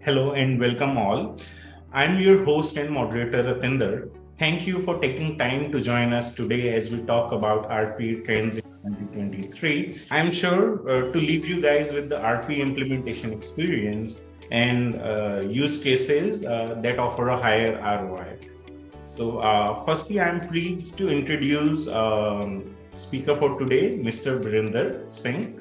Hello and welcome all. I'm your host and moderator Ratinder. Thank you for taking time to join us today as we talk about RPA trends in 2023. I'm sure to leave you guys with the RPA implementation experience and use cases that offer a higher ROI. Firstly, I'm pleased to introduce speaker for today, Mr. Birinder Singh.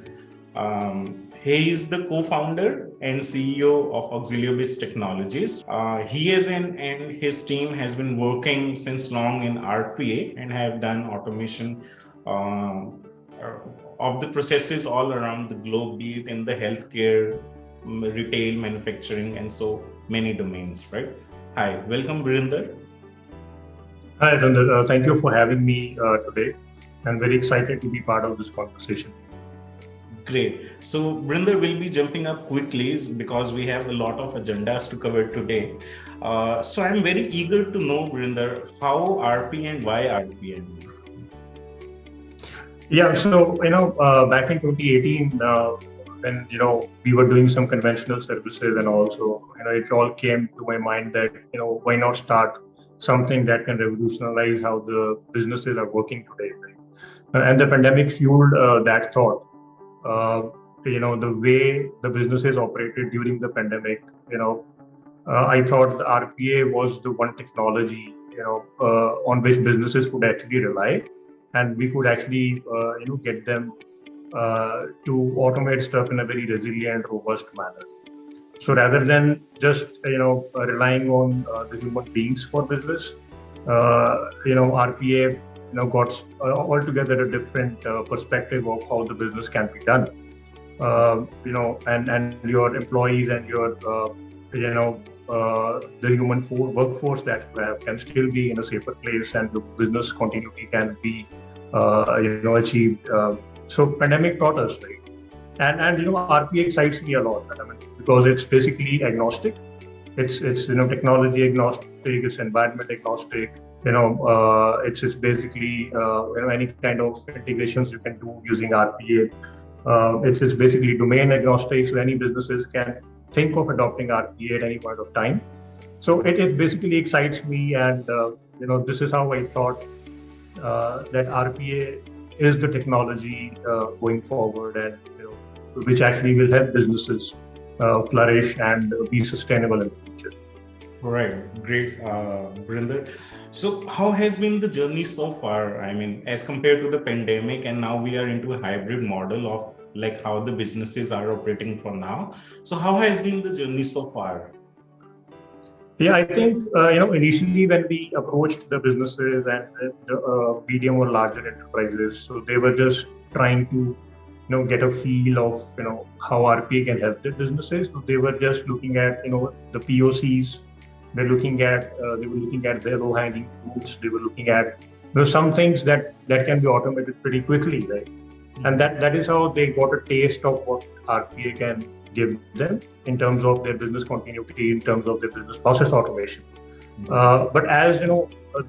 He is the co-founder and CEO of Auxiliobits Technologies. And his team has been working since long in RPA and have done automation um, of the processes all around the globe, be it in the healthcare, retail, manufacturing, and so many domains, right? Hi, welcome, Birinder. Hi, Ratinder. Thank you for having me today. I'm very excited to be part of this conversation. Great. So, Brinder will be jumping up quickly because we have a lot of agendas to cover today. So, I'm very eager to know, Brinder, how RP and why RP? Yeah, so back in 2018, when we were doing some conventional services, and also it all came to my mind that why not start something that can revolutionize how the businesses are working today, right? And the pandemic fueled that thought. The way the businesses operated during the pandemic, I thought the RPA was the one technology, on which businesses could actually rely, and we could actually, get them to automate stuff in a very resilient, robust manner. So rather than just, relying on the human beings for business, RPA, got altogether a different perspective of how the business can be done. And your employees and your, the human workforce that you have can still be in a safer place, and the business continuity can be, achieved. So pandemic taught us, right? And RPA excites me a lot. I mean, because it's basically agnostic. It's technology agnostic. It's environment agnostic. It's basically any kind of integrations you can do using RPA. It is basically domain agnostic, so any businesses can think of adopting RPA at any point of time. So it basically excites me, and this is how I thought that RPA is the technology going forward, and which actually will help businesses flourish and be sustainable in the future. Right, great, Brinder. So, how has been the journey so far? I mean, as compared to the pandemic, and now we are into a hybrid model of like how the businesses are operating for now. So, how has been the journey so far? Yeah, I think initially when we approached the businesses and the medium or larger enterprises, so they were just trying to get a feel of how RPA can help their businesses. So they were just looking at the POCs. They were looking at the low hanging fruits. They were looking at some things that can be automated pretty quickly, right? And that is how they got a taste of what RPA can give them in terms of their business continuity, in terms of their business process automation. But as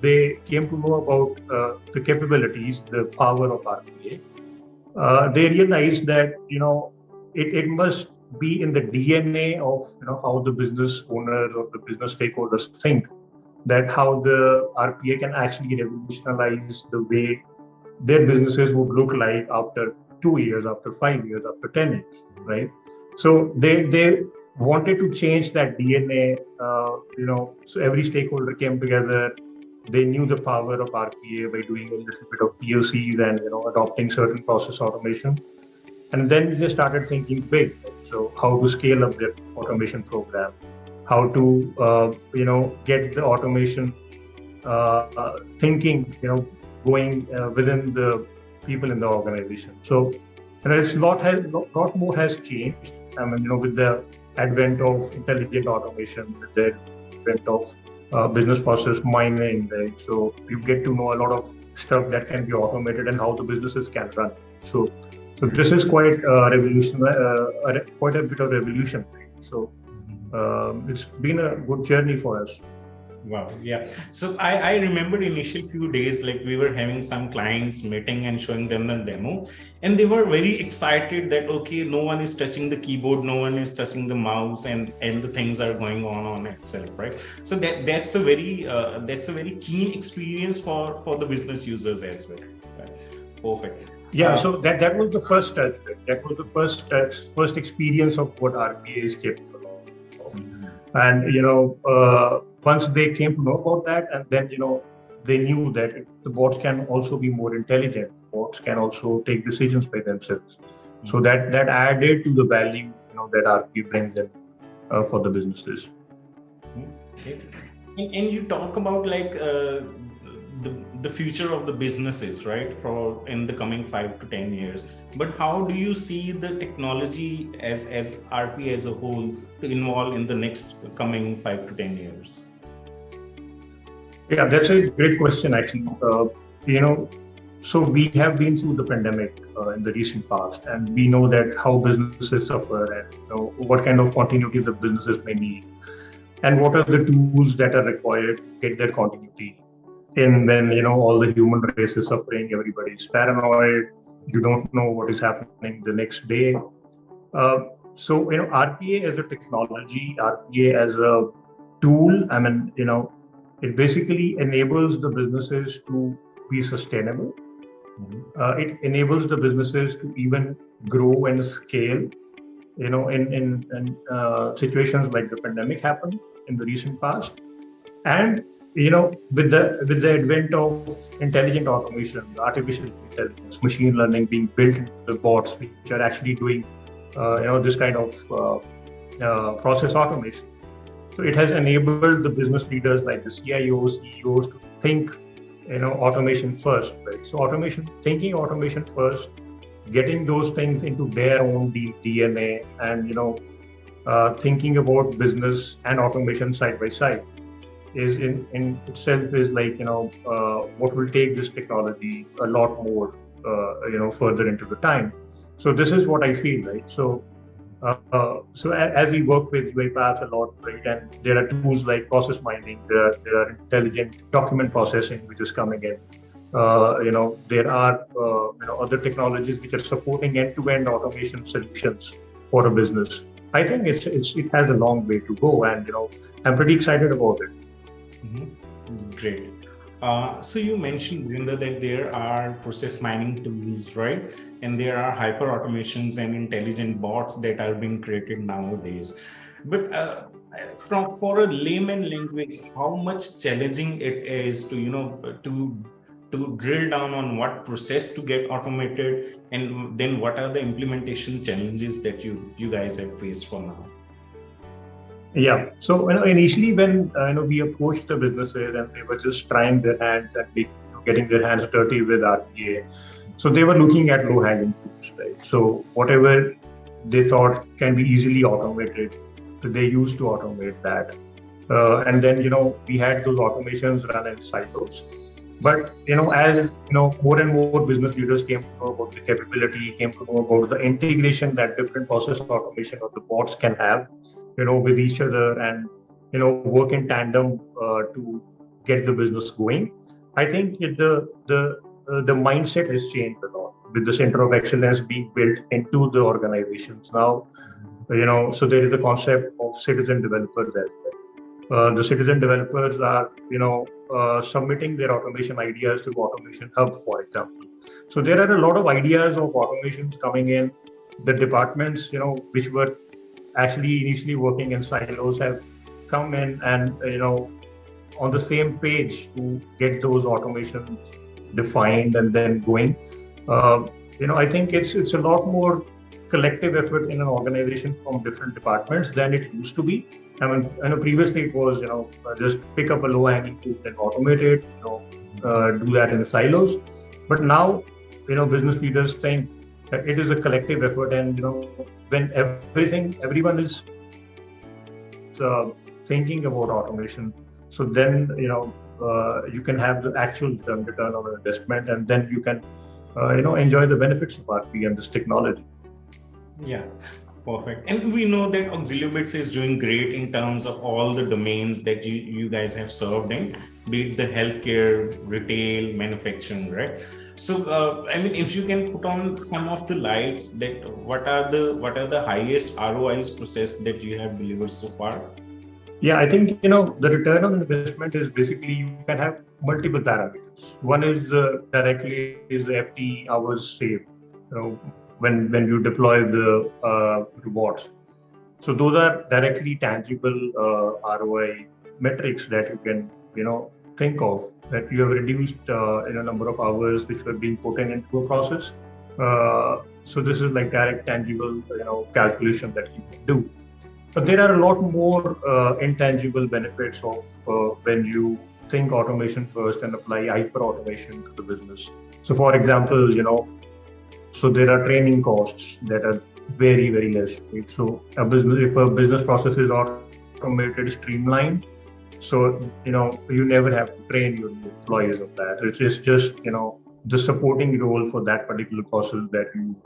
they came to know about the capabilities, the power of RPA, they realized that it must be in the DNA of how the business owners or the business stakeholders think, that how the RPA can actually revolutionize the way their businesses would look like after 2 years, after 5 years, after 10 years, right? So they wanted to change that DNA. So every stakeholder came together. They knew the power of RPA by doing a little bit of POCs and adopting certain process automation, and then they started thinking big. So how to scale up their automation program, how to get the automation thinking going within the people in the organization. So it's lot more has changed. I mean, with the advent of intelligent automation, with the advent of business process mining, right? So you get to know a lot of stuff that can be automated and how the businesses can run. So this is quite quite a bit of revolution, right? So it's been a good journey for us. Wow. Yeah. So I remember initial few days, like we were having some clients meeting and showing them the demo, and they were very excited that, okay, no one is touching the keyboard, no one is touching the mouse, and the things are going on itself, right? So that's a very keen experience for the business users as well. Right? Perfect. Yeah, so that was the first touch. That was the first experience of what RPA is capable of. And once they came to know about that, and then they knew that the bots can also be more intelligent. Bots can also take decisions by themselves. So that added to the value that RPA brings in for the businesses. Okay. And you talk about like the future of the businesses, right, for in the coming 5 to 10 years. But how do you see the technology as RP as a whole to involve in the next coming 5 to 10 years? Yeah, that's a great question, actually. So we have been through the pandemic in the recent past, and we know that how businesses suffer, and what kind of continuity the businesses may need, and what are the tools that are required to get that continuity in when all the human race is suffering, everybody's paranoid, you don't know what is happening the next day. So RPA as a technology, RPA as a tool, I mean, it basically enables the businesses to be sustainable. It enables the businesses to even grow and scale. In situations like the pandemic happened in the recent past, and with the advent of intelligent automation, artificial intelligence, machine learning being built into the bots, which are actually doing this kind of process automation. So it has enabled the business leaders like the CIOs, CEOs to think automation first, right? So thinking automation first, getting those things into their own DNA, and thinking about business and automation side by side is in itself is like what will take this technology a lot more further into the time. So this is what I feel, right? So as we work with UiPath a lot, right, and there are tools like process mining, there are intelligent document processing which is coming in. There are other technologies which are supporting end-to-end automation solutions for a business. I think it has a long way to go, and I'm pretty excited about it. Great. So you mentioned, Birinder, that there are process mining tools, right? And there are hyper automations and intelligent bots that are being created nowadays. But for a layman language, how much challenging it is to to drill down on what process to get automated, and then what are the implementation challenges that you guys have faced for now? Yeah. So initially when we approached the businesses and they were just trying their hands and getting their hands dirty with RPA, so they were looking at low-hanging fruits, right? So whatever they thought can be easily automated, so they used to automate that, and then we had those automations run in silos. But as more and more business leaders came to know about the capability, came to know about the integration that different process automation or the bots can have, with each other, and work in tandem to get the business going. I think the mindset has changed a lot with the center of excellence being built into the organizations now. So there is a concept of citizen developers as well. The citizen developers are submitting their automation ideas to Automation Hub, for example. So there are a lot of ideas of automations coming in. The departments which were actually initially working in silos have come in and on the same page to get those automations defined and then going. I think it's a lot more collective effort in an organization from different departments than it used to be. I mean, previously it was just pick up a low-hanging fruit and automate it, do that in silos. But now business leaders think that it is a collective effort, and when everyone is thinking about automation, so then you can have the actual return on investment, and then you can enjoy the benefits of RP and this technology. Yeah. Perfect. And we know that Auxiliobits is doing great in terms of all the domains that you guys have served in, be it the healthcare, retail, manufacturing, right? So, I mean, if you can put on some of the lights that what are the highest ROIs process that you have delivered so far? Yeah, I think the return on investment is basically you can have multiple parameters. One is directly is the FT hours saved. When you deploy the robots. So those are directly tangible ROI metrics that you can think of, that you have reduced number of hours which were being put in into a process. So this is like direct tangible calculation that you can do. But there are a lot more intangible benefits of when you think automation first and apply hyper automation to the business. So, for example, so there are training costs that are very, very less. Right? So, if a business process is automated, streamlined, so you never have to train your employees of that. It's just the supporting role for that particular process that you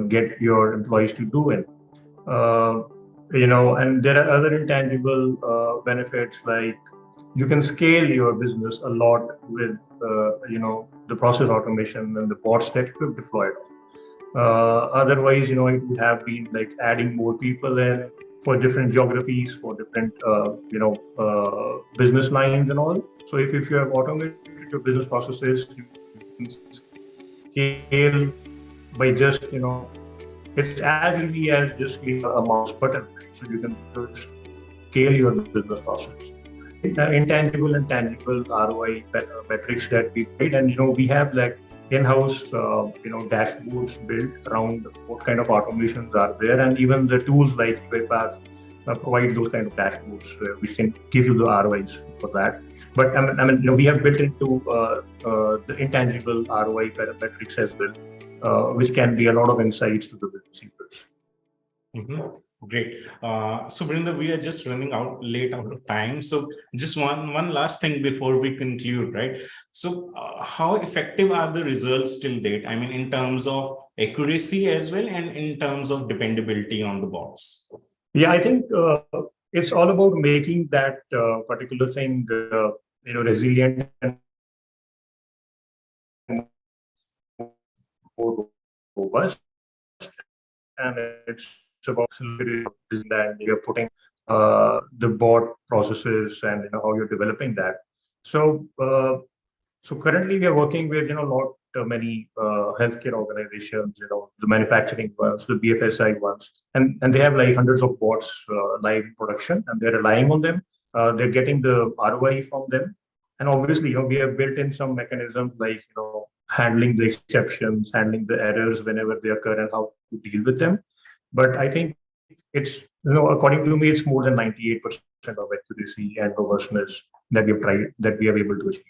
get your employees to do it. Uh, and there are other intangible benefits, like you can scale your business a lot with the process automation and the bots that you've deployed. Otherwise, it would have been like adding more people in for different geographies, for different business lines and all. So if you have automated your business processes, you can scale by just it's as easy as just clicking a mouse button. So you can just scale your business process. Intangible and tangible ROI metrics that we provide, and we have like in-house dashboards built around what kind of automations are there, and even the tools like UiPath provide those kind of dashboards which can give you the ROIs for that. But we have built into the intangible ROI metrics as well, which can be a lot of insights to the business users. Great. So Birinder, we are just running out of time. So just one last thing before we conclude, right? So how effective are the results till date? I mean, in terms of accuracy as well, and in terms of dependability on the bots. Yeah, I think it's all about making that particular thing, resilient and more robust. And it's about that you're putting the bot processes and how you're developing that. So so currently we are working with not many healthcare organizations, the manufacturing ones, the BFSI ones, and they have like hundreds of bots live in production, and they're relying on them. They're getting the ROI from them, and obviously we have built in some mechanisms like handling the exceptions, handling the errors whenever they occur, and how to deal with them. But I think it's according to me, it's more than 98% of accuracy and robustness that we are able to achieve.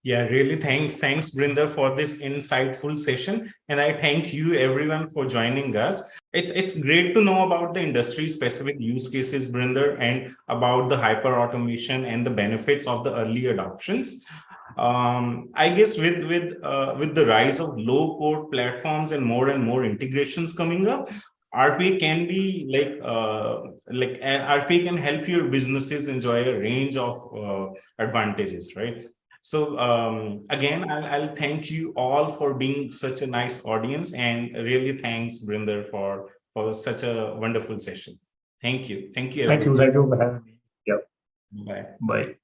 Yeah, really. Thanks, Birinder, for this insightful session. And I thank you everyone for joining us. It's great to know about the industry specific use cases, Birinder, and about the hyper automation and the benefits of the early adoptions. I guess with the rise of low code platforms and more integrations coming up, RPA can be RPA can help your businesses enjoy a range of advantages, right? So again, I'll thank you all for being such a nice audience, and really thanks, Birinder, for such a wonderful session. Thank you. Thank you for having me. Yeah. Bye. Bye.